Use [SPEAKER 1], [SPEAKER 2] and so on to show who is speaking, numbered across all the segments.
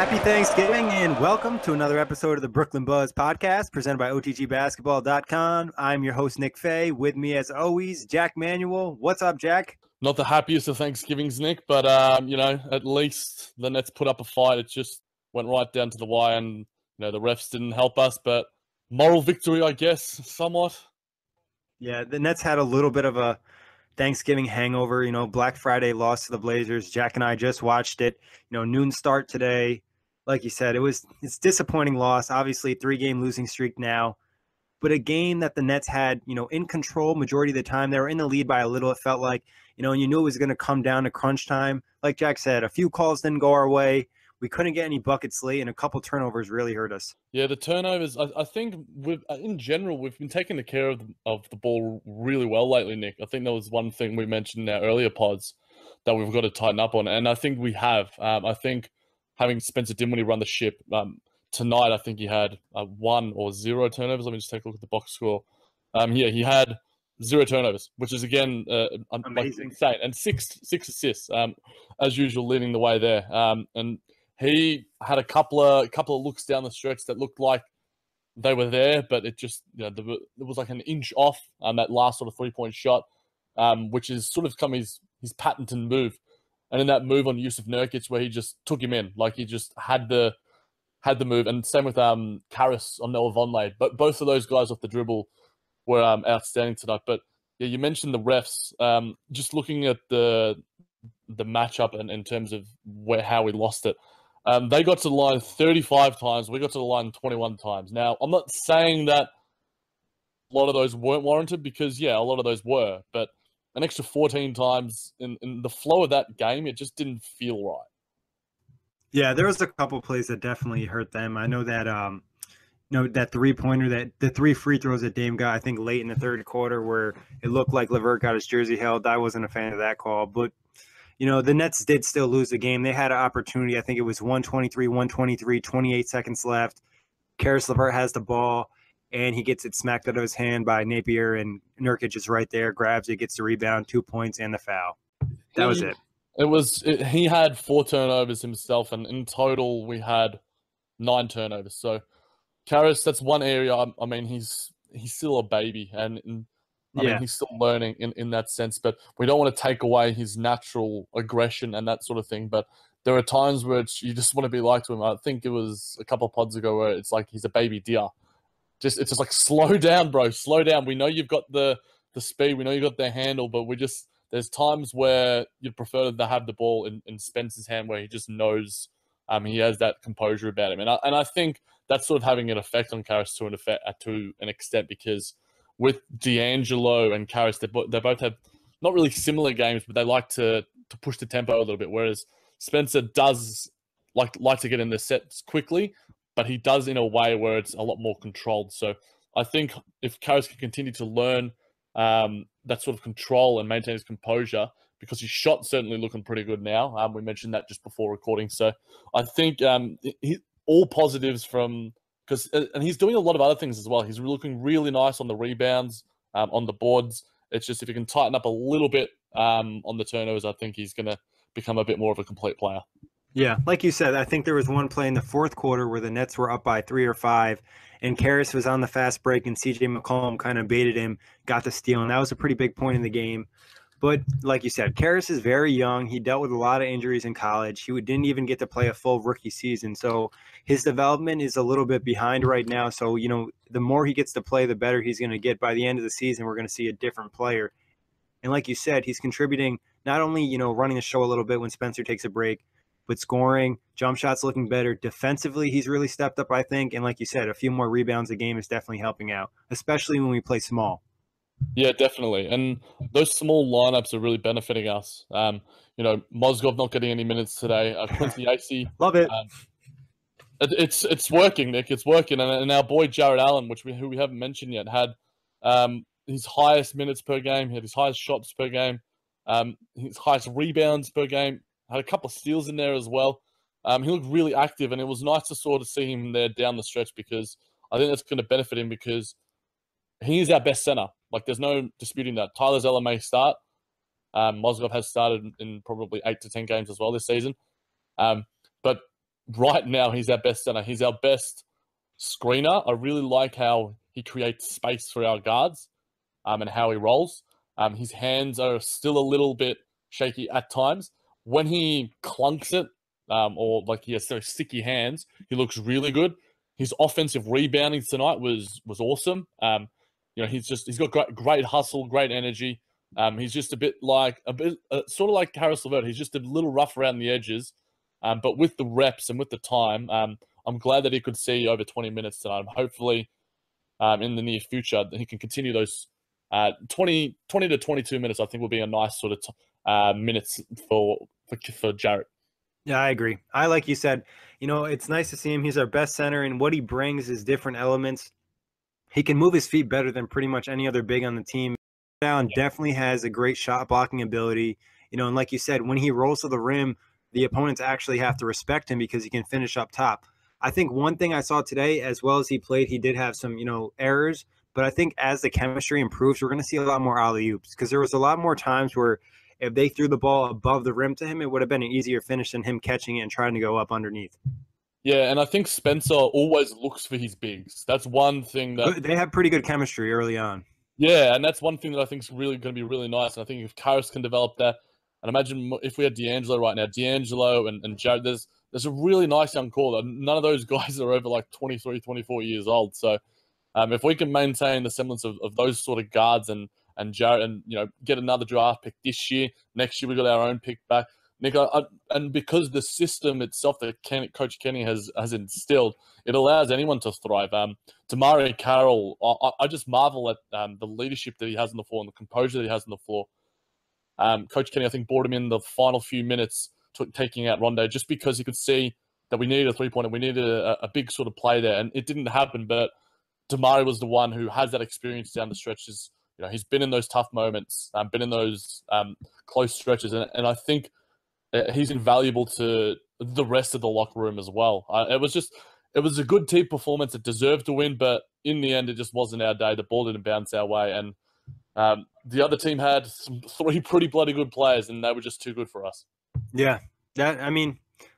[SPEAKER 1] Happy Thanksgiving and welcome to another episode of the Brooklyn Buzz podcast presented by OTGBasketball.com. I'm your host, Nick Fay. With me, as always, Jack Manuel. What's up, Jack?
[SPEAKER 2] Not the happiest of Thanksgivings, Nick, but, at least the Nets put up a fight. It just went right down to the wire and, the refs didn't help us, but moral victory, I guess, somewhat.
[SPEAKER 1] Yeah, the Nets had a little bit of a Thanksgiving hangover. Black Friday loss to the Blazers. Jack and I just watched it. Noon start today. Like you said, it's disappointing loss. Obviously, 3-game losing streak now, but a game that the Nets had, in control majority of the time. They were in the lead by a little. It felt like, and you knew it was going to come down to crunch time. Like Jack said, a few calls didn't go our way. We couldn't get any buckets late, and a couple turnovers really hurt us.
[SPEAKER 2] Yeah, the turnovers. I think in general we've been taking the care of the ball really well lately, Nick. I think that was one thing we mentioned in our earlier pods that we've got to tighten up on, and I think we have. I think having Spencer Dinwiddie run the ship tonight, I think he had 1 or 0 turnovers. Let me just take a look at the box score. He had 0 turnovers, which is again
[SPEAKER 1] amazing,
[SPEAKER 2] insane, and six assists as usual, leading the way there. And he had a couple of looks down the stretch that looked like they were there, but it just it was like an inch off that last sort of 3-point shot, which is sort of come his patented move. And in that move on Jusuf Nurkic, where he just took him in, like he just had the move, and same with Caris on Noah Vonleh. But both of those guys off the dribble were outstanding tonight. But yeah, you mentioned the refs. Just looking at the matchup and in terms of how we lost it, they got to the line 35 times. We got to the line 21 times. Now, I'm not saying that a lot of those weren't warranted, because a lot of those were, but an extra 14 times in the flow of that game, it just didn't feel right.
[SPEAKER 1] Yeah, there was a couple plays that definitely hurt them. I know that that 3-pointer, that the 3 free throws that Dame got, I think late in the third quarter, where it looked like LeVert got his jersey held. I wasn't a fan of that call, but the Nets did still lose the game. They had an opportunity. I think it was 123, 28 seconds left. Caris LeVert has the ball, and he gets it smacked out of his hand by Napier, and Nurkic is right there, grabs it, gets the rebound, 2 points, and the foul. That was it.
[SPEAKER 2] He had 4 turnovers himself, and in total we had 9 turnovers. So Caris, that's one area. I mean, he's still a baby, and I mean, he's still learning in that sense. But we don't want to take away his natural aggression and that sort of thing. But there are times where you just want to be like to him. I think it was a couple of pods ago where it's like he's a baby deer. It's just like, slow down, bro. Slow down. We know you've got the speed. We know you've got the handle, but there's times where you'd prefer to have the ball in Spencer's hand, where he just knows he has that composure about him. And I think that's sort of having an effect on Caris to an extent, because with D'Angelo and Caris, they both have not really similar games, but they like to push the tempo a little bit, whereas Spencer does like to get in the sets quickly, but he does in a way where it's a lot more controlled. So I think if Caris can continue to learn that sort of control and maintain his composure, because his shot's certainly looking pretty good now. We mentioned that just before recording. So I think all positives and he's doing a lot of other things as well. He's looking really nice on the rebounds, on the boards. It's just if he can tighten up a little bit on the turnovers, I think he's going to become a bit more of a complete player.
[SPEAKER 1] Yeah, like you said, I think there was one play in the fourth quarter where the Nets were up by 3 or 5, and Caris was on the fast break, and CJ McCollum kind of baited him, got the steal, and that was a pretty big point in the game. But like you said, Caris is very young. He dealt with a lot of injuries in college. He didn't even get to play a full rookie season, so his development is a little bit behind right now. So, the more he gets to play, the better he's going to get. By the end of the season, we're going to see a different player. And like you said, he's contributing not only, running the show a little bit when Spencer takes a break, but scoring, jump shots looking better. Defensively, he's really stepped up, I think. And like you said, a few more rebounds a game is definitely helping out, especially when we play small.
[SPEAKER 2] Yeah, definitely. And those small lineups are really benefiting us. Mozgov not getting any minutes today. Quincy Acey.
[SPEAKER 1] Love it.
[SPEAKER 2] It's working, Nick. It's working. And our boy Jared Allen, who we haven't mentioned yet, had his highest minutes per game. He had his highest shots per game. His highest rebounds per game. Had a couple of steals in there as well. He looked really active, and it was nice to sort of see him there down the stretch, because I think that's going to benefit him, because he is our best center. Like, there's no disputing that. Tyler Zeller may start. Mozgov has started in probably 8 to 10 games as well this season. But right now he's our best center. He's our best screener. I really like how he creates space for our guards, and how he rolls. His hands are still a little bit shaky at times. When he clunks it, or like he has so sticky hands, he looks really good. His offensive rebounding tonight was awesome. He's got great hustle, great energy. He's just a bit sort of like Caris LeVert. He's just a little rough around the edges, but with the reps and with the time, I'm glad that he could see over 20 minutes tonight. Hopefully, in the near future, he can continue those 20 to 22 minutes. I think will be a nice sort of minutes for Jarrett.
[SPEAKER 1] Yeah, I agree. Like you said, it's nice to see him. He's our best center, and what he brings is different elements. He can move his feet better than pretty much any other big on the team. Down definitely has a great shot blocking ability. And like you said, when he rolls to the rim, the opponents actually have to respect him because he can finish up top. I think one thing I saw today, as well as he played, he did have some, errors. But I think as the chemistry improves, we're going to see a lot more alley-oops because there was a lot more times where if they threw the ball above the rim to him, it would have been an easier finish than him catching it and trying to go up underneath.
[SPEAKER 2] Yeah, and I think Spencer always looks for his bigs. That's one thing that
[SPEAKER 1] they have pretty good chemistry early on.
[SPEAKER 2] Yeah, and that's one thing that I think is really going to be really nice. And I think if Caris can develop that, and imagine if we had D'Angelo right now, D'Angelo and Jarrett, there's a really nice young core. None of those guys are over like 23, 24 years old. So if we can maintain the semblance of those sort of guards and Jarrett, and get another draft pick this year, next year we got our own pick back. Nick, and because the system itself that Coach Kenny has instilled, it allows anyone to thrive. DeMarre Carroll, I just marvel at the leadership that he has on the floor and the composure that he has on the floor. Coach Kenny, I think, brought him in the final few minutes, taking out Rondo, just because he could see that we needed a three-pointer, we needed a big sort of play there, and it didn't happen. But DeMarre was the one who has that experience down the stretches. He's been in those tough moments, been in those close stretches, and I think he's invaluable to the rest of the locker room as well. It was a good team performance. It deserved to win, but in the end, it just wasn't our day. The ball didn't bounce our way, and the other team had three pretty bloody good players, and they were just too good for us.
[SPEAKER 1] Yeah,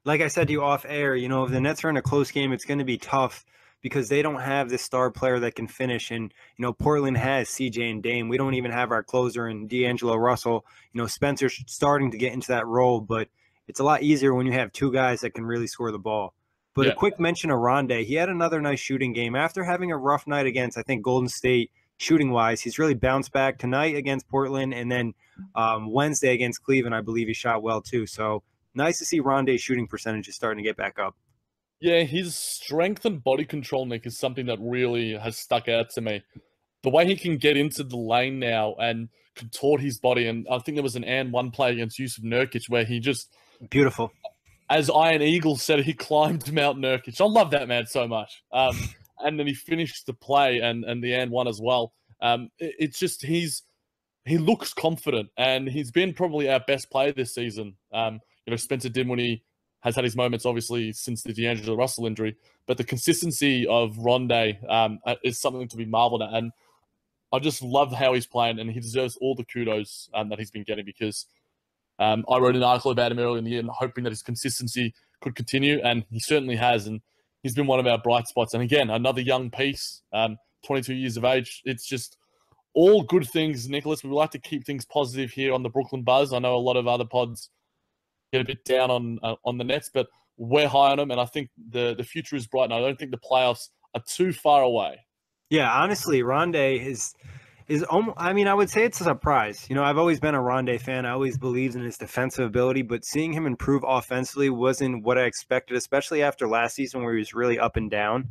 [SPEAKER 1] like I said to you off air, if the Nets are in a close game, it's going to be tough because they don't have this star player that can finish. And, Portland has CJ and Dame. We don't even have our closer in D'Angelo Russell. Spencer's starting to get into that role, but it's a lot easier when you have two guys that can really score the ball. But a quick mention of Rondé. He had another nice shooting game. After having a rough night against, I think, Golden State shooting-wise, he's really bounced back tonight against Portland, and then Wednesday against Cleveland, I believe he shot well too. So nice to see Rondé's shooting percentage is starting to get back up.
[SPEAKER 2] Yeah, his strength and body control, Nick, is something that really has stuck out to me. The way he can get into the lane now and contort his body, and I think there was an and one play against Jusuf Nurkic where he just...
[SPEAKER 1] Beautiful. As
[SPEAKER 2] Iron Eagle said, he climbed Mount Nurkic. I love that man so much. And then he finished the play and the and one as well. It's just he looks confident, and he's been probably our best player this season. Spencer Dinwiddie has had his moments, obviously, since the D'Angelo Russell injury, but the consistency of Rondé is something to be marveled at. And I just love how he's playing, and he deserves all the kudos that he's been getting because I wrote an article about him earlier in the year and hoping that his consistency could continue, and he certainly has. And he's been one of our bright spots. And again, another young piece, 22 years of age. It's just all good things, Nicholas. We like to keep things positive here on the Brooklyn Buzz. I know a lot of other pods get a bit down on the Nets, but we're high on them, and I think the future is bright, and I don't think the playoffs are too far away.
[SPEAKER 1] Yeah, honestly, Rondé is almost, I would say it's a surprise. I've always been a Rondé fan. I always believed in his defensive ability, but seeing him improve offensively wasn't what I expected, especially after last season where he was really up and down.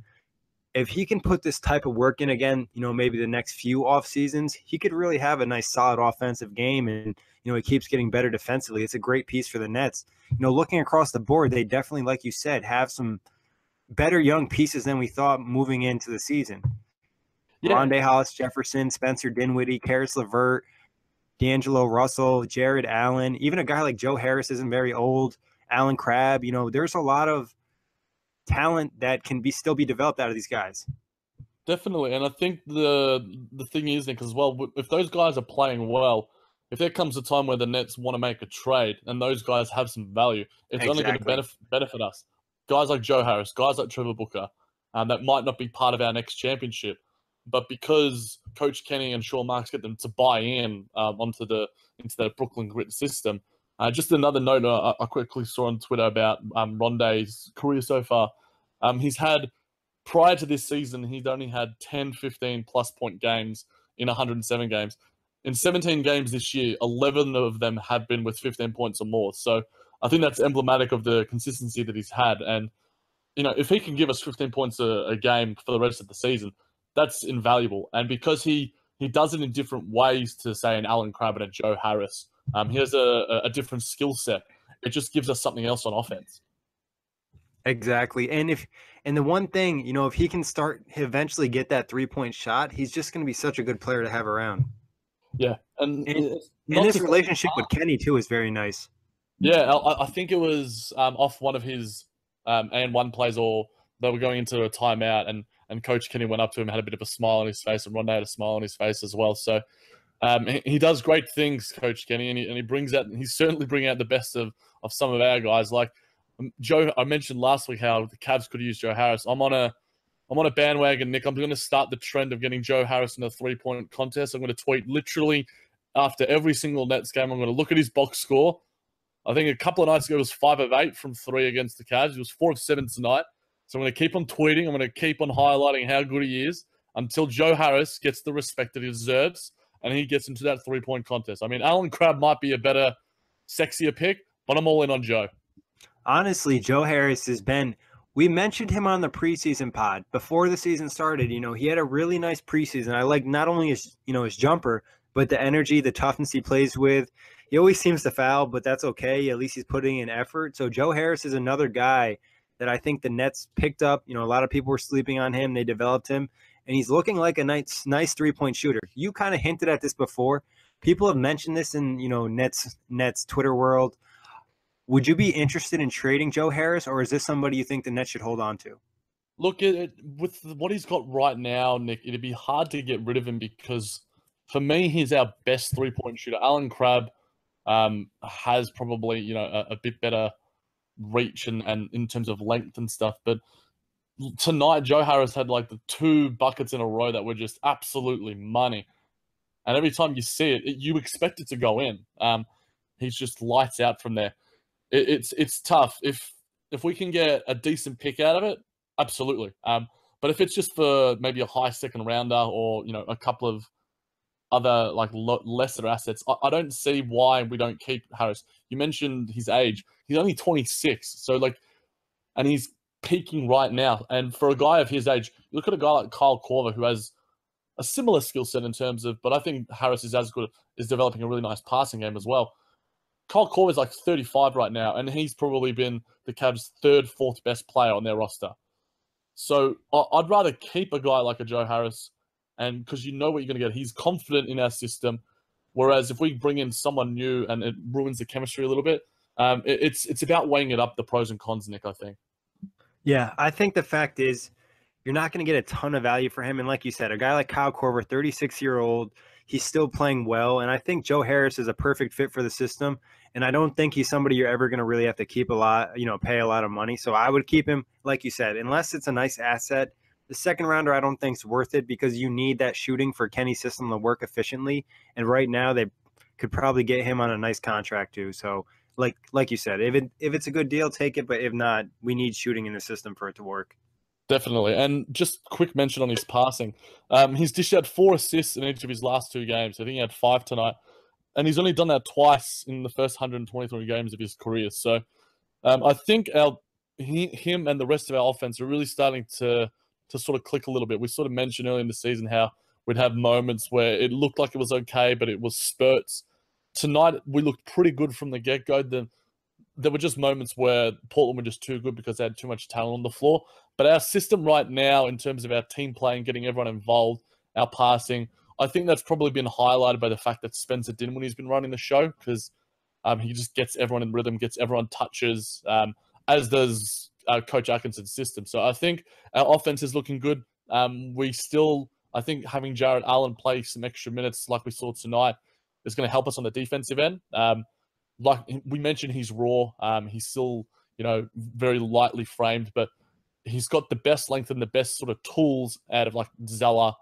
[SPEAKER 1] If he can put this type of work in again, maybe the next few off seasons, he could really have a nice solid offensive game, and he keeps getting better defensively. It's a great piece for the Nets. Looking across the board, they definitely, like you said, have some better young pieces than we thought moving into the season. Yeah. Rondé Hollis-Jefferson, Spencer Dinwiddie, Caris LeVert, D'Angelo Russell, Jared Allen, even a guy like Joe Harris isn't very old, Alan Crabb. There's a lot of talent that can still be developed out of these guys.
[SPEAKER 2] Definitely, and I think the thing is, Nick, as well, if those guys are playing well, if there comes a time where the Nets want to make a trade and those guys have some value, it's only going to benefit us. guys like Joe Harris, guys like Trevor Booker, that might not be part of our next championship, but because Coach Kenny and Sean Marks get them to buy in into the Brooklyn Grit system. Just another note I quickly saw on Twitter about Rondae's career so far. He's had, prior to this season, he'd only had 10, 15 plus point games in 107 games. In 17 games this year, 11 of them have been with 15 points or more. So I think that's emblematic of the consistency that he's had. And, if he can give us 15 points a game for the rest of the season, that's invaluable. And because he does it in different ways to, say, an Alan Crabb and a Joe Harris, he has a different skill set. It just gives us something else on offense.
[SPEAKER 1] Exactly. And the one thing, if he can eventually get that 3-point shot, he's just going to be such a good player to have around.
[SPEAKER 2] Yeah.
[SPEAKER 1] And his relationship with Kenny, too, is very nice.
[SPEAKER 2] Yeah, I think it was off one of his and1 plays, or they were going into a timeout, and Coach Kenny went up to him, had a bit of a smile on his face, and Rondae had a smile on his face as well. So he does great things, Coach Kenny, and he brings out, he's certainly bringing out the best of some of our guys. Like Joe, I mentioned last week how the Cavs could use Joe Harris. I'm on a bandwagon, Nick. I'm going to start the trend of getting Joe Harris in a 3-point contest. I'm going to tweet literally after every single Nets game. I'm going to look at his box score. I think a couple of nights ago it was 5 of 8 from 3 against the Cavs. He was 4 of 7 tonight. So I'm going to keep on tweeting. I'm going to keep on highlighting how good he is until Joe Harris gets the respect that he deserves and he gets into that 3-point contest. I mean, Alan Crabb might be a better, sexier pick, but I'm all in on Joe.
[SPEAKER 1] Honestly, Joe Harris has been – we mentioned him on the preseason pod. Before the season started, he had a really nice preseason. I like not only his jumper, but the energy, the toughness he plays with. He always seems to foul, but that's okay. At least he's putting in effort. So Joe Harris is another guy that I think the Nets picked up. A lot of people were sleeping on him. They developed him, and he's looking like a nice 3-point shooter. You kind of hinted at this before. People have mentioned this in, Nets Twitter world. Would you be interested in trading Joe Harris, or is this somebody you think the Nets should hold on to?
[SPEAKER 2] Look, with what he's got right now, Nick, it'd be hard to get rid of him because, for me, he's our best 3-point shooter. Alan Crabb has probably, a bit better reach and in terms of length and stuff. But tonight, Joe Harris had like the 2 buckets in a row that were just absolutely money. And every time you see it, you expect it to go in. He's just lights out from there. It's tough. If we can get a decent pick out of it, absolutely. But if it's just for maybe a high second rounder or, a couple of other lesser assets, I don't see why we don't keep Harris. You mentioned his age. He's only 26. So and he's peaking right now. And for a guy of his age, you look at a guy like Kyle Korver, who has a similar skill set in terms of, but I think Harris is developing a really nice passing game as well. Kyle Korver is like 35 right now, and he's probably been the Cavs' 3rd, 4th best player on their roster. So I'd rather keep a guy like a Joe Harris, and because you know what you're going to get. He's confident in our system, whereas if we bring in someone new and it ruins the chemistry a little bit, it's about weighing it up, the pros and cons, Nick, I think.
[SPEAKER 1] Yeah, I think the fact is you're not going to get a ton of value for him. And like you said, a guy like Kyle Korver, 36-year-old, he's still playing well. And I think Joe Harris is a perfect fit for the system. And I don't think he's somebody you're ever going to really have to keep pay a lot of money. So I would keep him, like you said, unless it's a nice asset. The second rounder, I don't think is worth it because you need that shooting for Kenny's system to work efficiently. And right now they could probably get him on a nice contract too. So like you said, if it's a good deal, take it. But if not, we need shooting in the system for it to work.
[SPEAKER 2] Definitely. And just quick mention on his passing. He's dished out 4 assists in each of his last 2 games. I think he had 5 tonight. And he's only done that twice in the first 123 games of his career. So I think him and the rest of our offense are really starting to sort of click a little bit. We sort of mentioned earlier in the season how we'd have moments where it looked like it was okay, but it was spurts. Tonight, we looked pretty good from the get-go. There were just moments where Portland were just too good because they had too much talent on the floor. But our system right now, in terms of our team playing, getting everyone involved, our passing, I think that's probably been highlighted by the fact that Spencer Dinwiddie's been running the show because he just gets everyone in rhythm, gets everyone touches, as does Coach Atkinson's system. So I think our offense is looking good. I think having Jarrett Allen play some extra minutes like we saw tonight is going to help us on the defensive end. Like we mentioned, he's raw. He's still, very lightly framed, but he's got the best length and the best sort of tools out of like Zeller,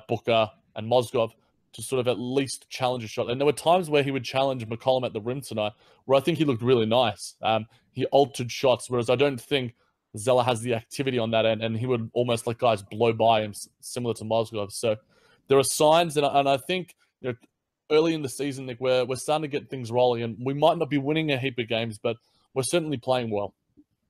[SPEAKER 2] Booker, and Mozgov to sort of at least challenge a shot. And there were times where he would challenge McCollum at the rim tonight, where I think he looked really nice. He altered shots, whereas I don't think Zeller has the activity on that end, and he would almost let guys blow by him, similar to Mozgov. So there are signs, and I think early in the season, Nick, we're starting to get things rolling, and we might not be winning a heap of games, but we're certainly playing well.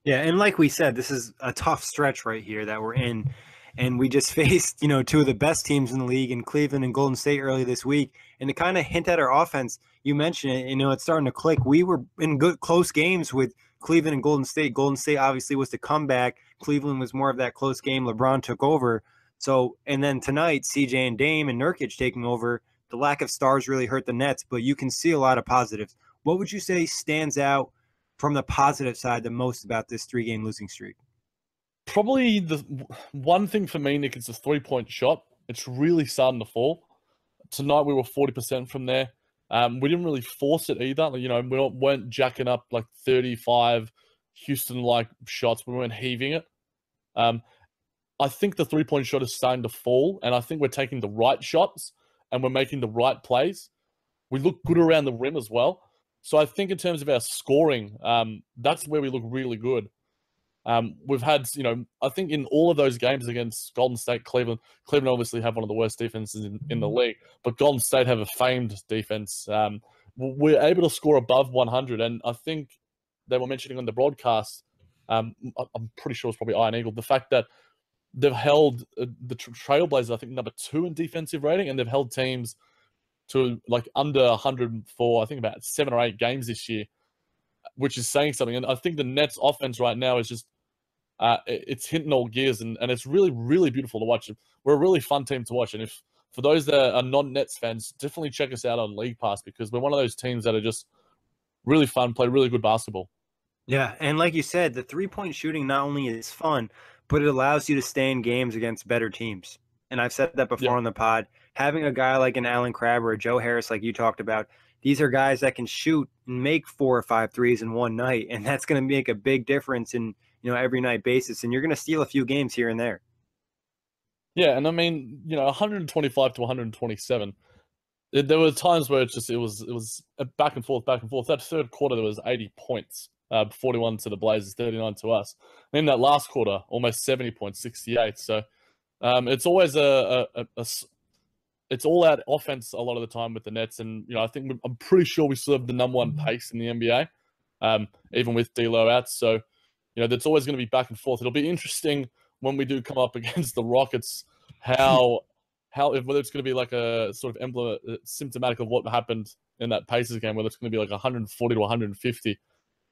[SPEAKER 1] Yeah, and like we said, this is a tough stretch right here that we're in. And we just faced, two of the best teams in the league in Cleveland and Golden State early this week. And to kind of hint at our offense, you mentioned it, it's starting to click. We were in good close games with Cleveland and Golden State. Golden State obviously was the comeback. Cleveland was more of that close game. LeBron took over. So, and then tonight, CJ and Dame and Nurkic taking over. The lack of stars really hurt the Nets, but you can see a lot of positives. What would you say stands out from the positive side the most about this 3-game losing streak?
[SPEAKER 2] Probably the one thing for me, Nick, is the 3-point shot. It's really starting to fall. Tonight we were 40% from there. We didn't really force it either. We weren't jacking up like 35 Houston-like shots. We weren't heaving it. I think the 3-point shot is starting to fall, and I think we're taking the right shots and we're making the right plays. We look good around the rim as well. So I think in terms of our scoring, that's where we look really good. We've had, I think in all of those games against Golden State, Cleveland obviously have one of the worst defenses in the league, but Golden State have a famed defense. We're able to score above 100, and I think they were mentioning on the broadcast, I'm pretty sure it's probably Iron Eagle, the fact that they've held the Trailblazers, I think, number 2 in defensive rating, and they've held teams to like under 100 for, I think, about 7 or 8 games this year, which is saying something. And I think the Nets offense right now is just, it's hitting all gears, and it's really, really beautiful to watch. We're a really fun team to watch. And if for those that are non-Nets fans, definitely check us out on League Pass, because we're one of those teams that are just really fun, play really good basketball.
[SPEAKER 1] Yeah, and like you said, the 3-point shooting not only is fun, but it allows you to stay in games against better teams. And I've said that before on the pod. Having a guy like an Allen Crabbe or a Joe Harris, like you talked about, these are guys that can shoot and make 4 or 5 threes in one night, and that's going to make a big difference in every night basis. And you're going to steal a few games here and there.
[SPEAKER 2] Yeah, and I mean, 125 to 127. There were times where it was a back and forth. That third quarter, there was 80 points, 41 to the Blazers, 39 to us. And in that last quarter, almost 70 points, 68. So it's always it's all out offense a lot of the time with the Nets, and I'm pretty sure we still have the number 1 pace in the NBA, even with D'Lo out. So that's always going to be back and forth. It'll be interesting when we do come up against the Rockets, whether it's going to be like a sort of symptomatic of what happened in that Pacers game, whether it's going to be like 140 to 150.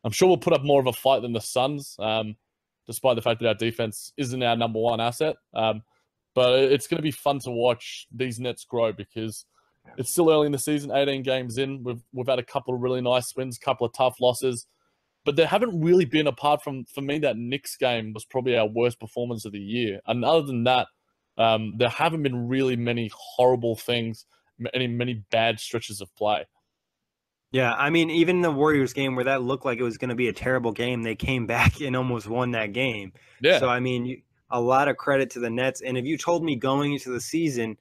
[SPEAKER 2] I'm sure we'll put up more of a fight than the Suns, despite the fact that our defense isn't our number 1 asset. But it's going to be fun to watch these Nets grow, because it's still early in the season, 18 games in. We've had a couple of really nice wins, a couple of tough losses. But there haven't really been, apart from, for me, that Knicks game was probably our worst performance of the year. And other than that, there haven't been really many horrible things, many bad stretches of play.
[SPEAKER 1] Yeah, I mean, even the Warriors game where that looked like it was going to be a terrible game, they came back and almost won that game.
[SPEAKER 2] Yeah.
[SPEAKER 1] So, I mean, a lot of credit to the Nets. And if you told me going into the season,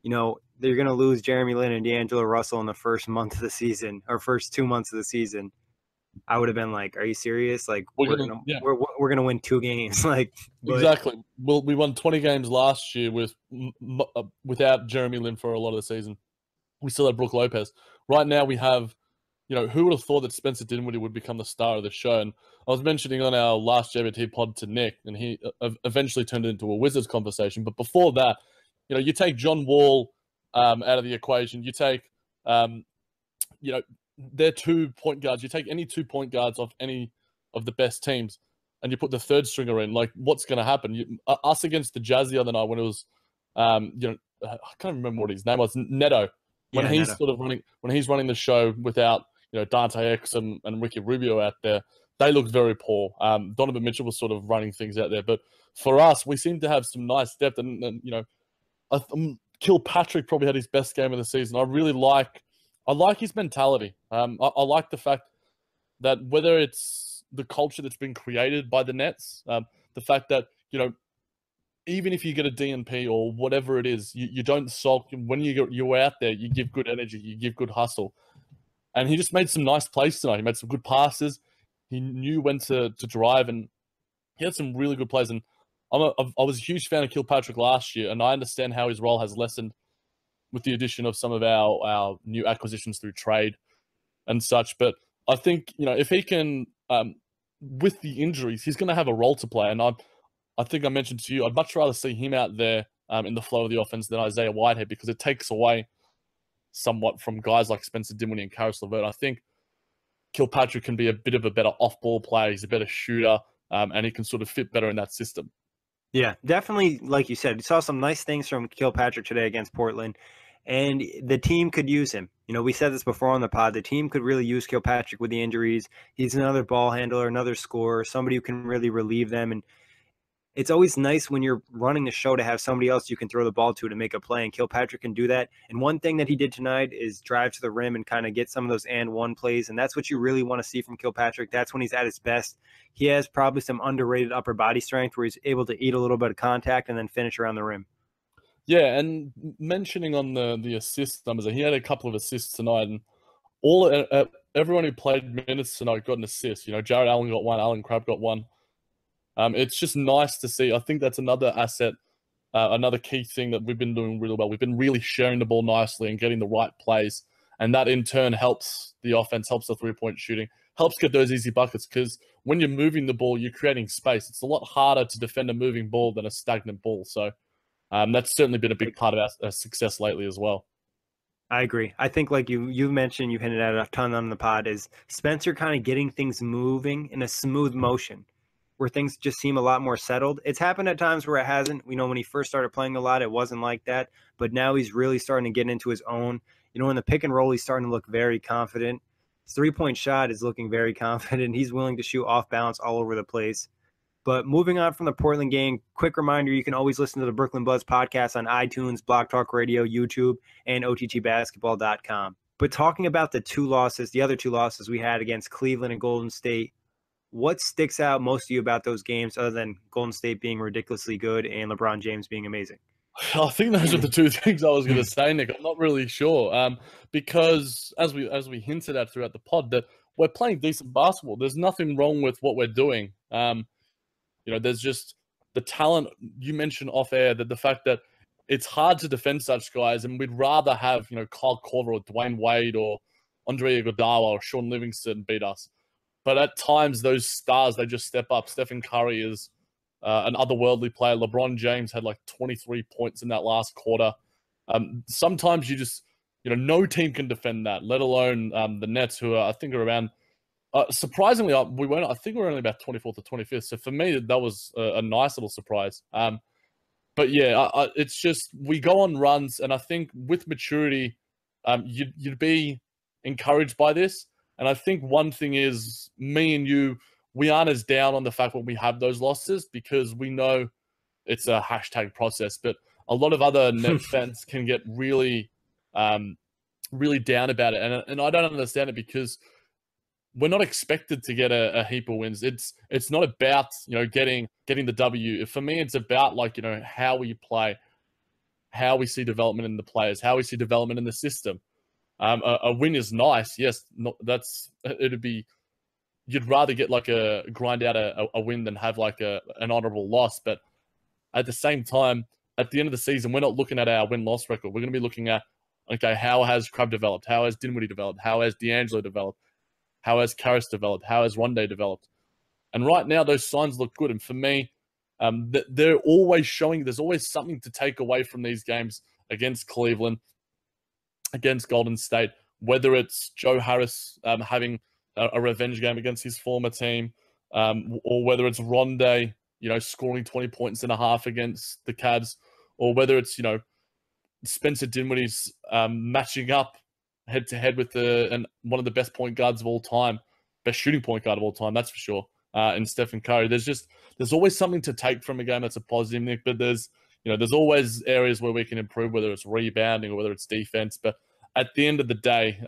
[SPEAKER 1] they're going to lose Jeremy Lin and D'Angelo Russell in the first month of the season, or first 2 months of the season, I would have been like, "Are you serious? Like, we're gonna win 2 games."
[SPEAKER 2] Exactly. Well, we won 20 games last year without Jeremy Lin for a lot of the season. We still had Brook Lopez. Right now, we have, who would have thought that Spencer Dinwiddie would become the star of the show? And I was mentioning on our last JBT pod to Nick, and he eventually turned it into a Wizards conversation. But before that, you take John Wall out of the equation. You take, they're 2 point guards. You take any 2 point guards off any of the best teams, and you put the third stringer in. Like, what's going to happen? Us against the Jazz the other night when it was, I can't remember what his name was, Neto. When he's Neto. Sort of running, when he's running the show without Dante X and Ricky Rubio out there, they looked very poor. Donovan Mitchell was sort of running things out there, but for us, we seem to have some nice depth. And Kilpatrick probably had his best game of the season. I like his mentality. I like the fact that whether it's the culture that's been created by the Nets. The fact that, even if you get a DNP or whatever it is, you don't sulk. When you're out there, you give good energy, you give good hustle. And he just made some nice plays tonight. He made some good passes. He knew when to drive, and he had some really good plays. And I was a huge fan of Kilpatrick last year, and I understand how his role has lessened with the addition of some of our new acquisitions through trade and such. But I think, if he can, with the injuries, he's going to have a role to play. And I think I mentioned to you, I'd much rather see him out there in the flow of the offense than Isaiah Whitehead, because it takes away somewhat from guys like Spencer Dinwiddie and Caris LeVert. I think Kilpatrick can be a bit of a better off-ball player. He's a better shooter, and he can sort of fit better in that system.
[SPEAKER 1] Yeah, definitely. Like you said, you saw some nice things from Kilpatrick today against Portland, and the team could use him. We said this before on the pod. The team could really use Kilpatrick with the injuries. He's another ball handler, another scorer, somebody who can really relieve them. And it's always nice when you're running the show to have somebody else you can throw the ball to make a play, and Kilpatrick can do that. And one thing that he did tonight is drive to the rim and kind of get some of those and one plays, and that's what you really want to see from Kilpatrick. That's when he's at his best. He has probably some underrated upper body strength where he's able to eat a little bit of contact and then finish around the rim.
[SPEAKER 2] Yeah, and mentioning on the assist numbers, he had a couple of assists tonight, and everyone who played minutes tonight got an assist. Jared Allen got one, Alan Crabb got one. It's just nice to see. I think that's another asset, another key thing that we've been doing really well. We've been really sharing the ball nicely and getting the right plays, and that in turn helps the offense, helps the three-point shooting, helps get those easy buckets, because when you're moving the ball, you're creating space. It's a lot harder to defend a moving ball than a stagnant ball. So that's certainly been a big part of our success lately as well.
[SPEAKER 1] I agree. I think, like you mentioned, you hinted at a ton on the pod, is Spencer kind of getting things moving in a smooth motion, where things just seem a lot more settled. It's happened at times where it hasn't. When he first started playing a lot, it wasn't like that. But now he's really starting to get into his own. In the pick and roll, he's starting to look very confident. His three-point shot is looking very confident. He's willing to shoot off balance all over the place. But moving on from the Portland game, quick reminder, you can always listen to the Brooklyn Buzz podcast on iTunes, Block Talk Radio, YouTube, and OTTbasketball.com. But talking about the other two losses we had against Cleveland and Golden State, what sticks out most to you about those games, other than Golden State being ridiculously good and LeBron James being amazing?
[SPEAKER 2] I think those are the two things I was going to say, Nick. I'm not really sure, because as we hinted at throughout the pod, that we're playing decent basketball. There's nothing wrong with what we're doing. There's just the talent. You mentioned off air that the fact that it's hard to defend such guys, and we'd rather have Kyle Korver or Dwayne Wade or Andre Iguodala or Sean Livingston beat us. But at times, those stars, they just step up. Stephen Curry is an otherworldly player. LeBron James had like 23 points in that last quarter. Sometimes you just, no team can defend that, let alone the Nets, who I think are around. Surprisingly, I think we're only about 24th or 25th. So for me, that was a nice little surprise. But yeah, it's just, we go on runs, and I think with maturity, you'd be encouraged by this. And I think one thing is, me and you, we aren't as down on the fact when we have those losses, because we know it's a hashtag process. But a lot of other Nets fans can get really, really down about it. And I don't understand it, because we're not expected to get a heap of wins. It's not about, getting the W. For me, it's about how we play, how we see development in the players, how we see development in the system. A win is nice. Yes, it'd be, you'd rather get grind out a win than have an honorable loss. But at the same time, at the end of the season, we're not looking at our win-loss record. We're going to be looking at, okay, how has Crabb developed? How has Dinwiddie developed? How has D'Angelo developed? How has Caris developed? How has Rondé developed? And right now, those signs look good. And for me, they're always showing there's always something to take away from these games against Cleveland, against Golden State, whether it's Joe Harris having a revenge game against his former team, or whether it's Rondé, scoring 20 points and a half against the Cavs, or whether it's, Spencer Dinwiddie's matching up head-to-head with one of the best point guards of all time, best shooting point guard of all time, that's for sure, in Stephen Curry. There's always something to take from a game that's a positive, Nick, but there's always areas where we can improve, whether it's rebounding or whether it's defense. But at the end of the day,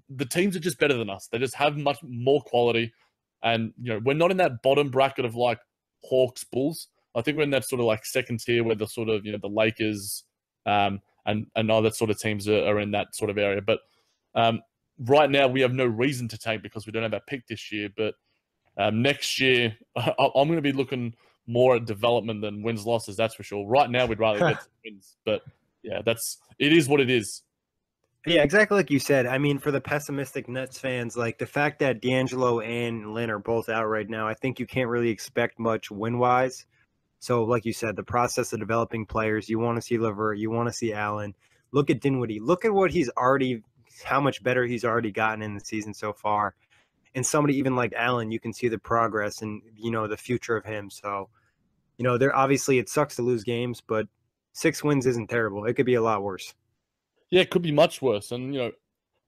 [SPEAKER 2] the teams are just better than us. They just have much more quality, And we're not in that bottom bracket of like Hawks, Bulls. I think we're in that sort of like second tier where the sort of the Lakers and other sort of teams are in that sort of area. But right now we have no reason to tank because we don't have our pick this year. But next year I'm going to be looking more at development than wins losses. That's for sure. Right now we'd rather get some wins, but yeah, it is what it is.
[SPEAKER 1] Yeah, exactly like you said. I mean, for the pessimistic Nets fans, like the fact that D'Angelo and Lin are both out right now, I think you can't really expect much win-wise. So, like you said, the process of developing players, you want to see LeVert, you want to see Allen. Look at Dinwiddie. Look at how much better he's already gotten in the season so far. And somebody even like Allen, you can see the progress and, the future of him. So, there obviously it sucks to lose games, but 6 wins isn't terrible. It could be a lot worse.
[SPEAKER 2] Yeah, it could be much worse. And,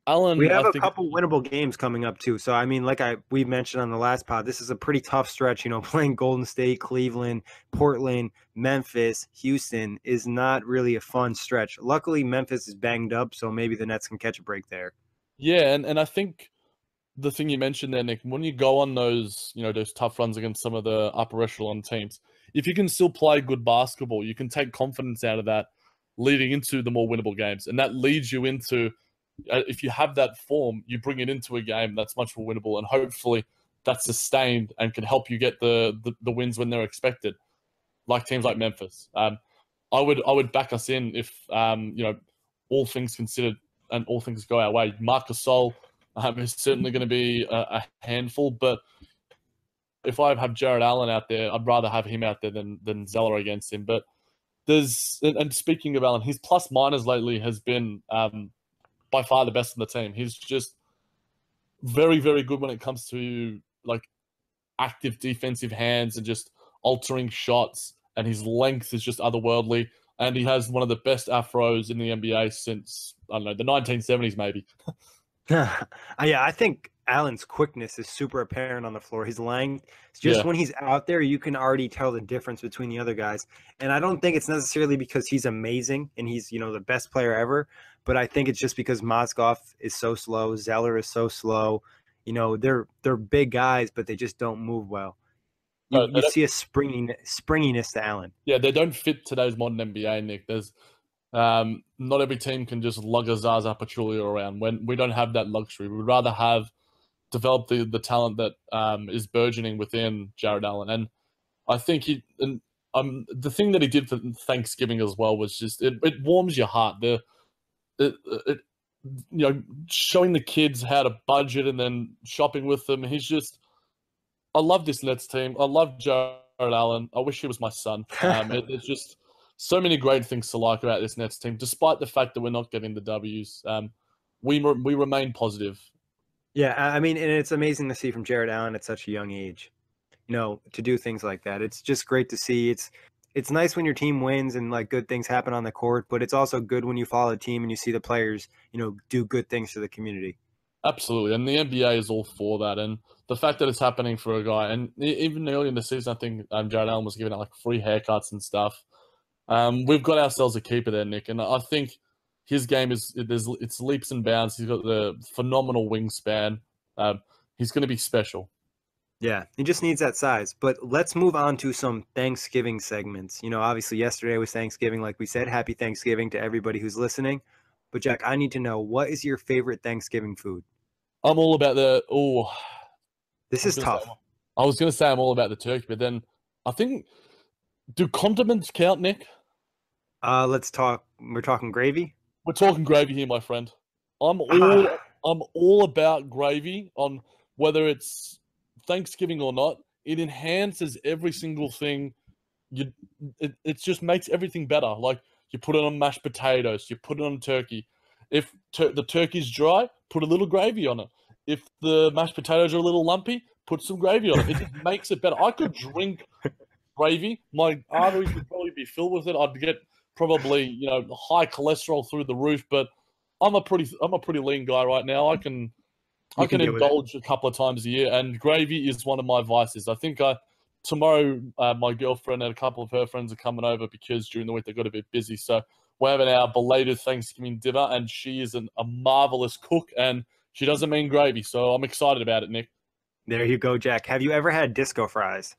[SPEAKER 2] Allen,
[SPEAKER 1] we have a couple winnable games coming up too. So I mean, like we mentioned on the last pod, this is a pretty tough stretch. Playing Golden State, Cleveland, Portland, Memphis, Houston is not really a fun stretch. Luckily, Memphis is banged up, so maybe the Nets can catch a break there.
[SPEAKER 2] Yeah, and I think the thing you mentioned there, Nick, when you go on those those tough runs against some of the upper echelon teams, if you can still play good basketball, you can take confidence out of that leading into the more winnable games, and that leads you into. If you have that form, you bring it into a game that's much more winnable, and hopefully that's sustained and can help you get the wins when they're expected, like teams like Memphis. I would back us in if all things considered and all things go our way. Marc Gasol is certainly going to be a handful, but if I have Jared Allen out there, I'd rather have him out there than Zeller against him. But and speaking of Allen, his plus minus lately has been by far the best in the team. He's just very, very good when it comes to like active defensive hands and just altering shots. And his length is just otherworldly. And he has one of the best afros in the NBA since, I don't know, the 1970s maybe.
[SPEAKER 1] Yeah, I think Allen's quickness is super apparent on the floor. His length, just when he's out there, you can already tell the difference between the other guys. And I don't think it's necessarily because he's amazing and he's, the best player ever, but I think it's just because Mozgov is so slow, Zeller is so slow. They're big guys, but they just don't move well. You see a springiness to Allen.
[SPEAKER 2] Yeah, they don't fit today's modern NBA, Nick. There's not every team can just lug a Zaza Pachulia around. When we don't have that luxury, we'd rather have developed the talent that is burgeoning within Jared Allen. And I think the thing that he did for Thanksgiving as well was just it warms your heart. Showing the kids how to budget and then shopping with them. I love this Nets team. I love Jared Allen. I wish he was my son. It's just so many great things to like about this Nets team, despite the fact that we're not getting the W's. We remain positive.
[SPEAKER 1] Yeah, I mean, and it's amazing to see from Jared Allen at such a young age, to do things like that. It's just great to see. It's nice when your team wins and like good things happen on the court, but it's also good when you follow a team and you see the players, do good things for the community.
[SPEAKER 2] Absolutely, and the NBA is all for that. And the fact that it's happening for a guy, and even early in the season, I think Jared Allen was giving out like free haircuts and stuff. We've got ourselves a keeper there, Nick, and I think his game it's leaps and bounds. He's got the phenomenal wingspan. He's going to be special.
[SPEAKER 1] Yeah, he just needs that size. But let's move on to some Thanksgiving segments. Obviously yesterday was Thanksgiving, like we said. Happy Thanksgiving to everybody who's listening. But Jack, I need to know, what is your favorite Thanksgiving food?
[SPEAKER 2] I'm all about
[SPEAKER 1] This is tough.
[SPEAKER 2] I was going to say I'm all about the turkey, but then I think, do condiments count, Nick?
[SPEAKER 1] Let's talk. We're talking gravy?
[SPEAKER 2] We're talking gravy here, my friend. I'm all about gravy on whether it's Thanksgiving or not. It enhances every single thing. It just makes everything better. Like you put it on mashed potatoes, you put it on turkey. If the turkey's dry, put a little gravy on it. If the mashed potatoes are a little lumpy, put some gravy on it. It just makes it better. I could drink gravy. My arteries would probably be filled with it. I'd get probably high cholesterol through the roof, but I'm a pretty lean guy right now. I can indulge a couple of times a year, and gravy is one of my vices. I think tomorrow my girlfriend and a couple of her friends are coming over because during the week they got a bit busy. So we're having our belated Thanksgiving dinner, and she is a marvelous cook, and she doesn't mean gravy. So I'm excited about it, Nick.
[SPEAKER 1] There you go, Jack. Have you ever had disco fries?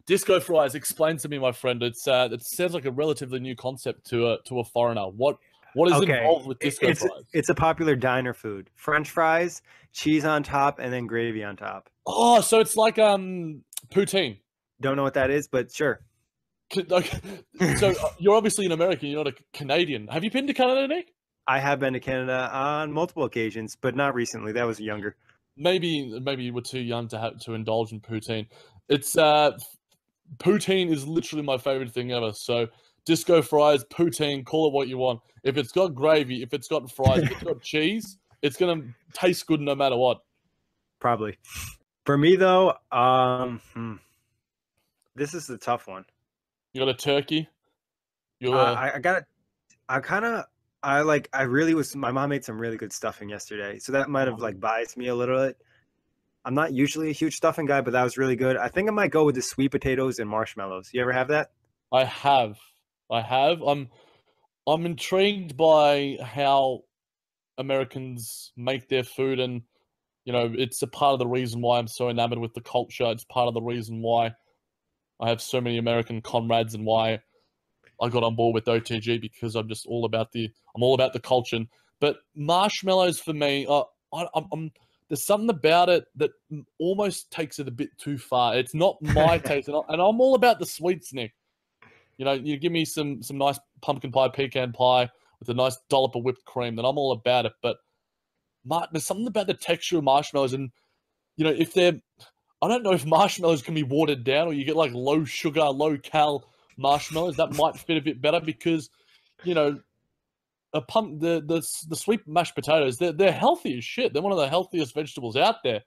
[SPEAKER 2] Disco fries. Explain to me, my friend. It sounds like a relatively new concept to a foreigner. What is
[SPEAKER 1] Okay,
[SPEAKER 2] involved with disco fries?
[SPEAKER 1] it's a popular diner food. French fries, cheese on top, and then gravy on top.
[SPEAKER 2] Oh, so it's like poutine.
[SPEAKER 1] Don't know what that is, but sure.
[SPEAKER 2] So you're obviously an American. You're not a Canadian. Have you been to Canada, Nick?
[SPEAKER 1] I have been to Canada on multiple occasions, but not recently. That was younger.
[SPEAKER 2] Maybe you were too young to have to indulge in poutine. It's poutine is literally my favorite thing ever. So disco fries, poutine, call it what you want. If it's got gravy, if it's got fries, if it's got cheese, it's gonna taste good no matter what.
[SPEAKER 1] Probably. For me though, this is the tough one.
[SPEAKER 2] You got a turkey.
[SPEAKER 1] I got it. I really was. My mom made some really good stuffing yesterday, so that might have like biased me a little bit. I'm not usually a huge stuffing guy, but that was really good. I think I might go with the sweet potatoes and marshmallows. You ever have that?
[SPEAKER 2] I have. I have. I'm intrigued by how Americans make their food, and it's a part of the reason why I'm so enamored with the culture. It's part of the reason why I have so many American comrades and why I got on board with OTG, because I'm all about the culture. But marshmallows for me, there's something about it that almost takes it a bit too far. It's not my taste, and I'm all about the sweets, Nick. You give me some nice pumpkin pie, pecan pie with a nice dollop of whipped cream, then I'm all about it. But there's something about the texture of marshmallows, and if I don't know if marshmallows can be watered down, or you get like low sugar, low cal marshmallows that might fit a bit better, because the sweet mashed potatoes, they're healthy as shit. They're one of the healthiest vegetables out there.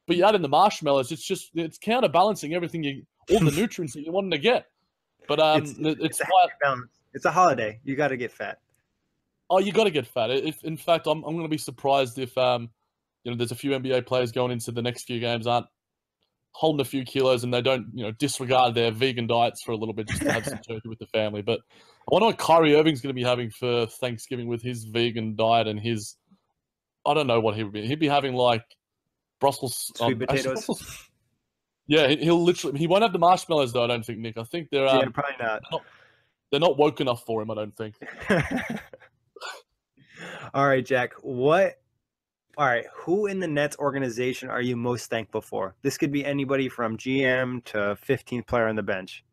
[SPEAKER 2] But you add in the marshmallows, it's counterbalancing all the nutrients that you want to get. But it's
[SPEAKER 1] a holiday. You got to get fat.
[SPEAKER 2] Oh, you got to get fat. In fact, I'm going to be surprised if there's a few NBA players going into the next few games aren't holding a few kilos, and they don't disregard their vegan diets for a little bit just to have some turkey with the family. But I wonder what Kyrie Irving's going to be having for Thanksgiving with his vegan diet and his. I don't know what he would be. He'd be having like Brussels
[SPEAKER 1] sweet potatoes.
[SPEAKER 2] Yeah, he won't have the marshmallows though. I don't think, Nick. I think they're
[SPEAKER 1] probably not.
[SPEAKER 2] They're not woke enough for him, I don't think.
[SPEAKER 1] All right, Jack. All right, who in the Nets organization are you most thankful for? This could be anybody from GM to 15th player on the bench.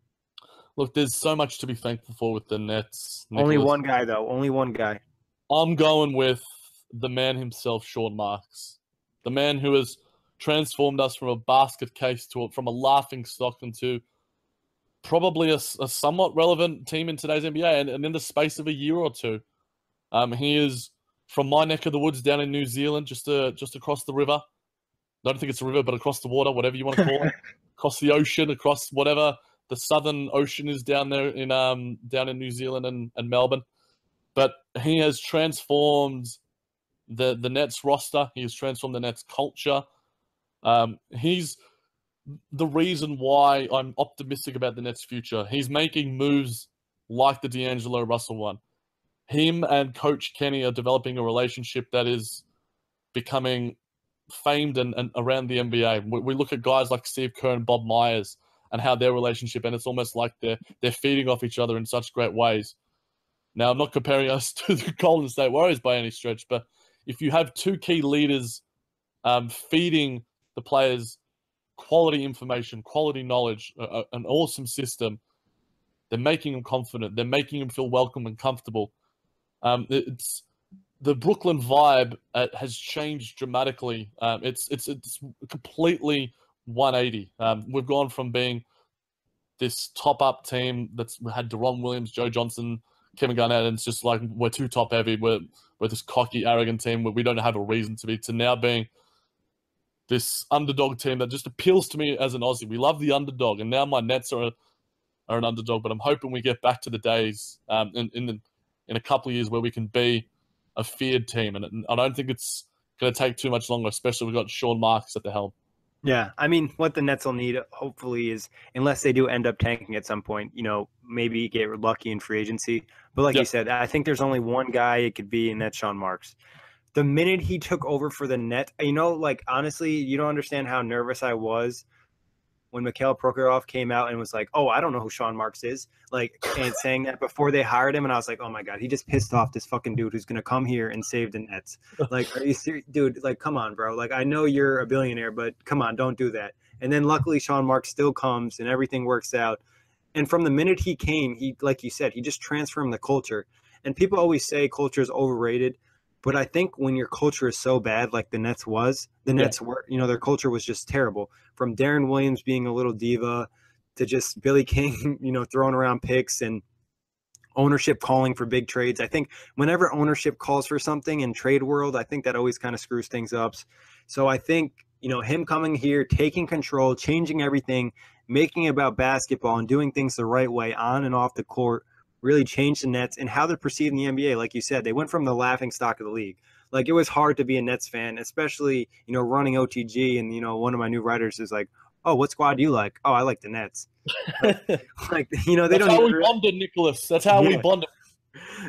[SPEAKER 2] Look, there's so much to be thankful for with the Nets, Nicholas.
[SPEAKER 1] Only one guy, though. Only one guy.
[SPEAKER 2] I'm going with the man himself, Sean Marks. The man who has transformed us from a basket case from a laughing stock into probably a somewhat relevant team in today's NBA, and in the space of a year or two. He is from my neck of the woods down in New Zealand, just across the river. I don't think it's a river, but across the water, whatever you want to call it. Across the ocean, across whatever the Southern Ocean is down there in New Zealand and Melbourne. But he has transformed the Nets roster. He has transformed the Nets culture. He's the reason why I'm optimistic about the Nets' future. He's making moves like the D'Angelo Russell one. Him and Coach Kenny are developing a relationship that is becoming famed and around the NBA. We look at guys like Steve Kerr and Bob Myers and how their relationship, and it's almost like they're feeding off each other in such great ways. Now, I'm not comparing us to the Golden State Warriors by any stretch, but if you have two key leaders feeding the players quality information, quality knowledge, an awesome system, they're making them confident. They're making them feel welcome and comfortable. It's the Brooklyn vibe has changed dramatically. It's completely 180. We've gone from being this top-up team that's had Deron Williams, Joe Johnson, Kevin Garnett, and it's just like we're too top-heavy. We're this cocky, arrogant team where we don't have a reason to be, to now being this underdog team that just appeals to me as an Aussie. We love the underdog, and now my Nets are an underdog, but I'm hoping we get back to the days in a couple of years where we can be a feared team, and I don't think it's going to take too much longer, especially we've got Sean Marks at the helm.
[SPEAKER 1] Yeah, I mean, what the Nets will need, hopefully, is, unless they do end up tanking at some point, maybe get lucky in free agency. But like you said, I think there's only one guy it could be, and that's Sean Marks. the minute he took over for the Nets, like honestly, you don't understand how nervous I was when Mikhail Prokhorov came out and was like, "Oh, I don't know who Sean Marks is," like, and saying that before they hired him, and I was like, "Oh my god, he just pissed off this fucking dude who's gonna come here and save the Nets." Like, are you serious, dude? Like, come on, bro. Like, I know you're a billionaire, but come on, don't do that. And then luckily, Sean Marks still comes and everything works out. And from the minute he came, he, like you said, he just transformed the culture. And people always say culture is overrated. But I think when your culture is so bad, like the Nets was, the Nets were, their culture was just terrible. From Darren Williams being a little diva to just Billy King, throwing around picks and ownership calling for big trades. I think whenever ownership calls for something in trade world, I think that always kind of screws things up. So I think, him coming here, taking control, changing everything, making it about basketball and doing things the right way on and off the court really changed the Nets and how they're perceived in the NBA. Like you said, they went from the laughing stock of the league. Like, it was hard to be a Nets fan, especially, running OTG. And, one of my new writers is like, "Oh, what squad do you like?" "Oh, I like the Nets." Like, they
[SPEAKER 2] That's
[SPEAKER 1] don't
[SPEAKER 2] how
[SPEAKER 1] even
[SPEAKER 2] we bonded, Nicholas. That's how we bonded.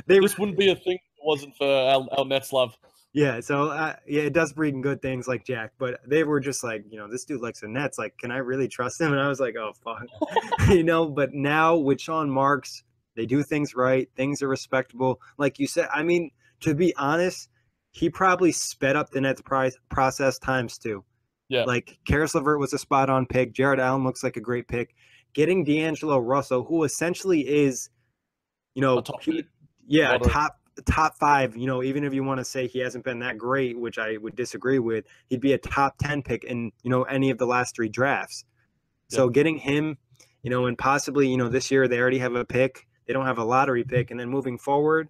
[SPEAKER 2] This wouldn't be a thing if it wasn't for our Nets love.
[SPEAKER 1] Yeah, so it does bring good things like Jack, but they were just like, this dude likes the Nets. Like, can I really trust him? And I was like, oh fuck, But now with Sean Marks, they do things right. Things are respectable. Like you said, I mean, to be honest, he probably sped up the Nets process times two.
[SPEAKER 2] Yeah.
[SPEAKER 1] Like, Karis LeVert was a spot on pick. Jared Allen looks like a great pick. Getting D'Angelo Russell, who essentially is,
[SPEAKER 2] A
[SPEAKER 1] top five, even if you want to say he hasn't been that great, which I would disagree with, he'd be a top 10 pick in, any of the last 3 drafts. So getting him, and possibly, this year they already have a pick. They don't have a lottery pick. And then moving forward,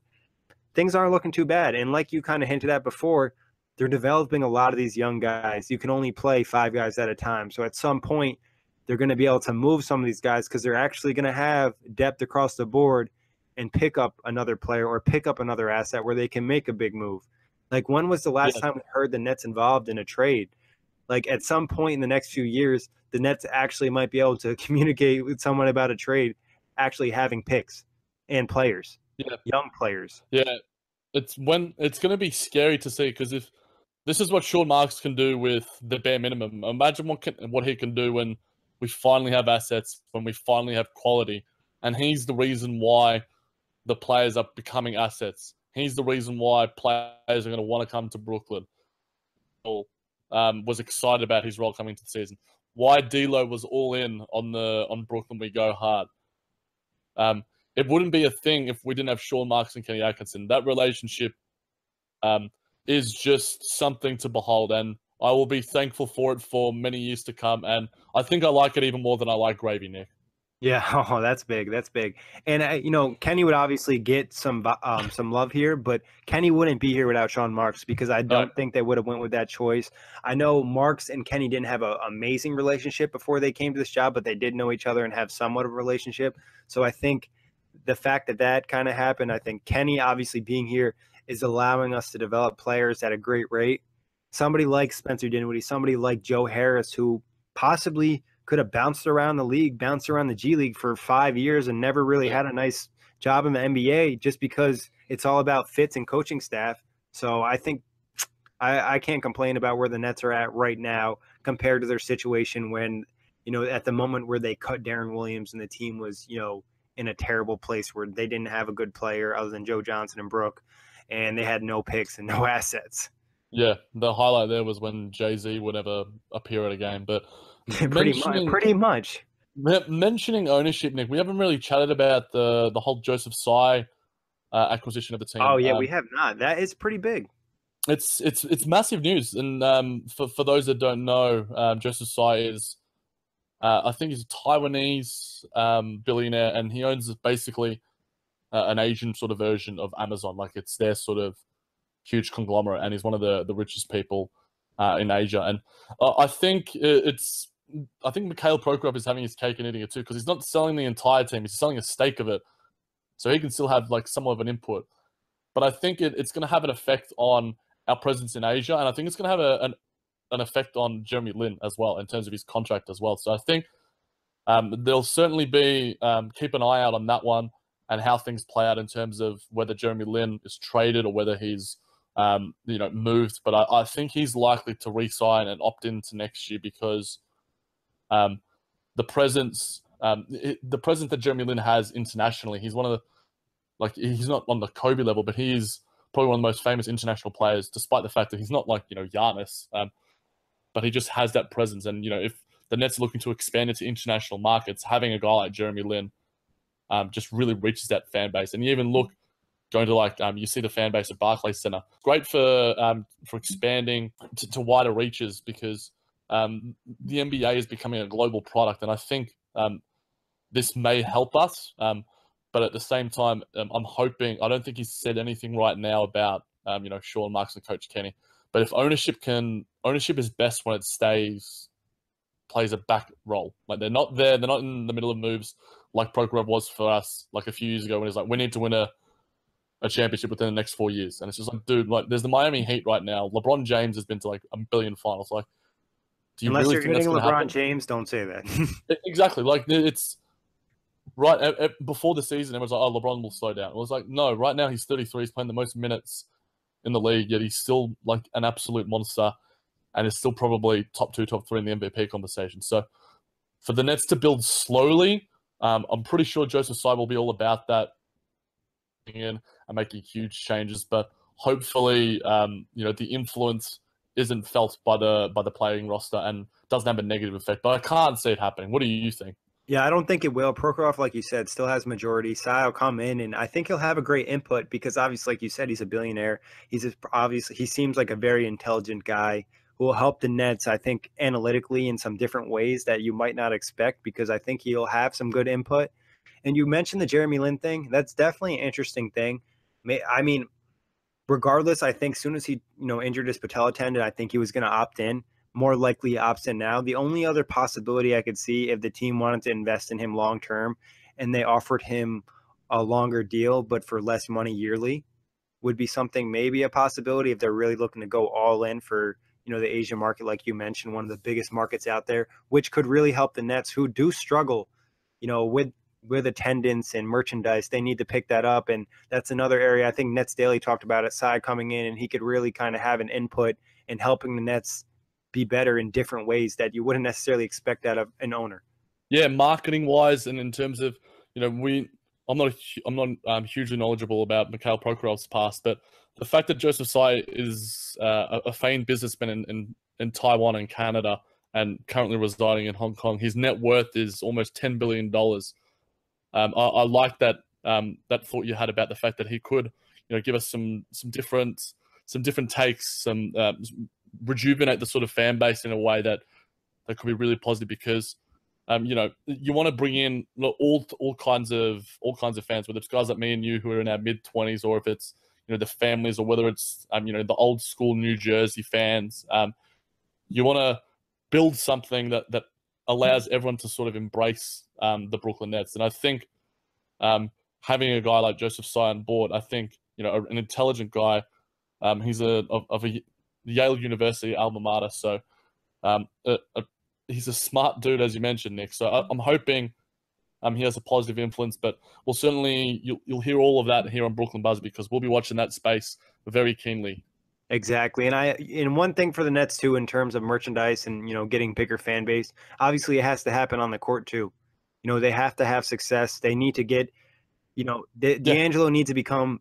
[SPEAKER 1] things aren't looking too bad. And like you kind of hinted at before, they're developing a lot of these young guys. You can only play 5 guys at a time. So at some point, they're going to be able to move some of these guys because they're actually going to have depth across the board and pick up another player or pick up another asset where they can make a big move. Like, when was the last time we heard the Nets involved in a trade? Like, at some point in the next few years, the Nets actually might be able to communicate with someone about a trade, actually having picks and players, young players.
[SPEAKER 2] Yeah, it's going to be scary to see, because if this is what Sean Marks can do with the bare minimum, imagine what he can do when we finally have assets, when we finally have quality, and he's the reason why the players are becoming assets. He's the reason why players are going to want to come to Brooklyn. Was excited about his role coming into the season. Why D'Lo was all in on Brooklyn We Go Hard. It wouldn't be a thing if we didn't have Sean Marks and Kenny Atkinson. That relationship is just something to behold, and I will be thankful for it for many years to come. And I think I like it even more than I like gravy, Nick.
[SPEAKER 1] Yeah, oh, that's big. That's big. And Kenny would obviously get some love here, but Kenny wouldn't be here without Sean Marks, because I don't think they would have went with that choice. I know Marks and Kenny didn't have an amazing relationship before they came to this job, but they did know each other and have somewhat of a relationship. So I think the fact that kind of happened, I think Kenny obviously being here is allowing us to develop players at a great rate. Somebody like Spencer Dinwiddie, somebody like Joe Harris, who possibly could have bounced around the league, bounced around the G League for 5 years and never really had a nice job in the NBA, just because it's all about fits and coaching staff. So I think I can't complain about where the Nets are at right now compared to their situation when, at the moment where they cut Darren Williams and the team was, in a terrible place where they didn't have a good player other than Joe Johnson and Brooke, and they had no picks and no assets.
[SPEAKER 2] Yeah, the highlight there was when Jay-Z would ever appear at a game. But
[SPEAKER 1] pretty much.
[SPEAKER 2] Mentioning ownership, Nick, we haven't really chatted about the whole Joseph Tsai acquisition of the team.
[SPEAKER 1] Oh yeah, we have not. That is pretty big.
[SPEAKER 2] It's massive news, and for those that don't know, Joseph Tsai is, I think he's a Taiwanese billionaire, and he owns basically an Asian sort of version of Amazon. Like, it's their sort of huge conglomerate, and he's one of the richest people in Asia. And I think Mikhail Prokhorov is having his cake and eating it too, because he's not selling the entire team; he's selling a stake of it, so he can still have like somewhat of an input. But I think it's going to have an effect on our presence in Asia, and I think it's going to have an effect on Jeremy Lin as well in terms of his contract as well. So I think there'll certainly be keep an eye out on that one and how things play out in terms of whether Jeremy Lin is traded or whether he's moved. But I think he's likely to re-sign and opt into next year because the presence that Jeremy Lin has internationally, he's one of the, like, he's not on the Kobe level, but he is probably one of the most famous international players, despite the fact that he's not like, Giannis, but he just has that presence. And, if the Nets are looking to expand into international markets, having a guy like Jeremy Lin just really reaches that fan base. And you even look, going to you see the fan base at Barclays Center. Great for expanding to wider reaches because the NBA is becoming a global product. And I think this may help us. But at the same time, I'm hoping, I don't think he's said anything right now about, Sean Marks and Coach Kenny. But if ownership is best when it plays a back role. Like they're not there, they're not in the middle of moves like Prokhorov was for us like a few years ago when he's like, we need to win a championship within the next 4 years. And it's just like, dude, like there's the Miami Heat right now. LeBron James has been to like a billion finals. Like,
[SPEAKER 1] do you Unless really you're getting LeBron James, don't say that.
[SPEAKER 2] Exactly. Like it's right before the season, everyone's like, oh, LeBron will slow down. It was like, no, right now he's 33. He's playing the most minutes in the league, yet he's still like an absolute monster and is still probably top 2, top 3 in the MVP conversation. So for the Nets to build slowly, I'm pretty sure Joseph Tsai will be all about that in and making huge changes. But hopefully, the influence isn't felt by the playing roster and doesn't have a negative effect. But I can't see it happening. What do you think?
[SPEAKER 1] Yeah, I don't think it will. Prokhorov, like you said, still has majority. Tsai will come in, and I think he'll have a great input because obviously, like you said, he's a billionaire. He seems like a very intelligent guy who will help the Nets, I think, analytically in some different ways that you might not expect because I think he'll have some good input. And you mentioned the Jeremy Lin thing. That's definitely an interesting thing. I mean, regardless, I think as soon as he, injured his patella tendon, I think he was going to opt in. More likely he opts in now. The only other possibility I could see if the team wanted to invest in him long term and they offered him a longer deal but for less money yearly would be something, maybe a possibility if they're really looking to go all in for, the Asian market, like you mentioned, one of the biggest markets out there, which could really help the Nets who do struggle, with attendance and merchandise. They need to pick that up. And that's another area I think Nets Daily talked about it, Tsai coming in, and he could really kind of have an input in helping the Nets be better in different ways that you wouldn't necessarily expect out of an owner.
[SPEAKER 2] Yeah, marketing wise, and in terms of, I'm not hugely knowledgeable about Mikhail Prokhorov's past, but the fact that Joseph Tsai is a famed businessman in Taiwan and Canada and currently residing in Hong Kong, his net worth is almost $10 billion. I like that thought you had about the fact that he could, give us some different takes, rejuvenate the sort of fan base in a way that could be really positive because, you want to bring in all kinds of fans, whether it's guys like me and you who are in our mid-20s or if it's, the families or whether it's, the old school New Jersey fans. You want to build something that allows everyone to sort of embrace the Brooklyn Nets. And I think having a guy like Joseph Tsai on board, I think, an intelligent guy, he's of a Yale University alma mater. So he's a smart dude, as you mentioned, Nick. So I'm hoping he has a positive influence, but we'll certainly, you'll hear all of that here on Brooklyn Buzz because we'll be watching that space very keenly.
[SPEAKER 1] Exactly. And one thing for the Nets too, in terms of merchandise and, getting bigger fan base, obviously it has to happen on the court too. They have to have success. They need to get, D'Angelo needs to become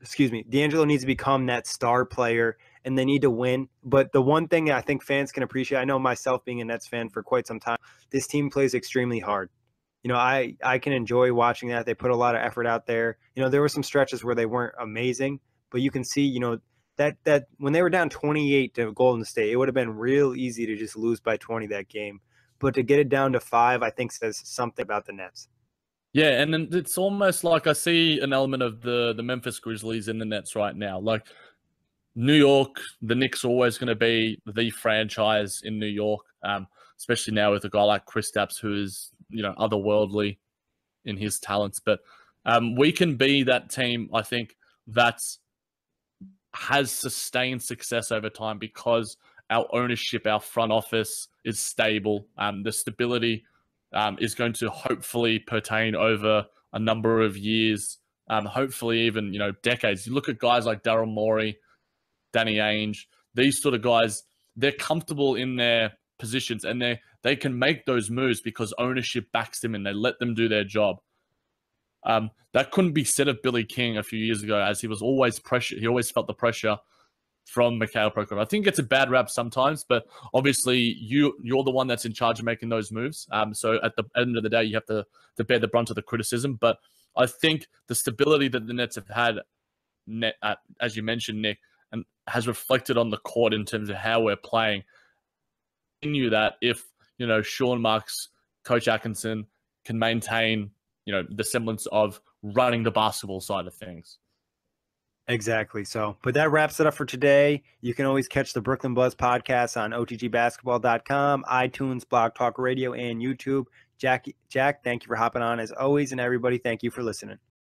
[SPEAKER 1] that star player and they need to win. But the one thing I think fans can appreciate, I know myself being a Nets fan for quite some time, this team plays extremely hard. I can enjoy watching that. They put a lot of effort out there. There were some stretches where they weren't amazing, but you can see, that when they were down 28 to Golden State, it would have been real easy to just lose by 20 that game. But to get it down to 5, I think says something about the Nets.
[SPEAKER 2] Yeah, and then it's almost like I see an element of the Memphis Grizzlies in the Nets right now. Like New York, the Knicks are always going to be the franchise in New York, especially now with a guy like Kristaps who is, otherworldly in his talents. But we can be that team, I think, that has sustained success over time because our ownership, our front office is stable. The stability is going to hopefully pertain over a number of years, hopefully even, decades. You look at guys like Daryl Morey, Danny Ainge, these sort of guys, they're comfortable in their positions and they can make those moves because ownership backs them and they let them do their job. That couldn't be said of Billy King a few years ago, as he was always pressure. He always felt the pressure from Mikhail Prokhorov. I think it's a bad rap sometimes, but obviously you're the one that's in charge of making those moves. So at the end of the day, you have to bear the brunt of the criticism. But I think the stability that the Nets have had, as you mentioned, Nick, and has reflected on the court in terms of how we're playing. Continue that if Sean Marks, Coach Atkinson can maintain the semblance of running the basketball side of things.
[SPEAKER 1] Exactly. So, but that wraps it up for today. You can always catch the Brooklyn Buzz podcast on otgbasketball.com, iTunes, Blog Talk Radio, and YouTube. Jack, thank you for hopping on as always. And everybody, thank you for listening.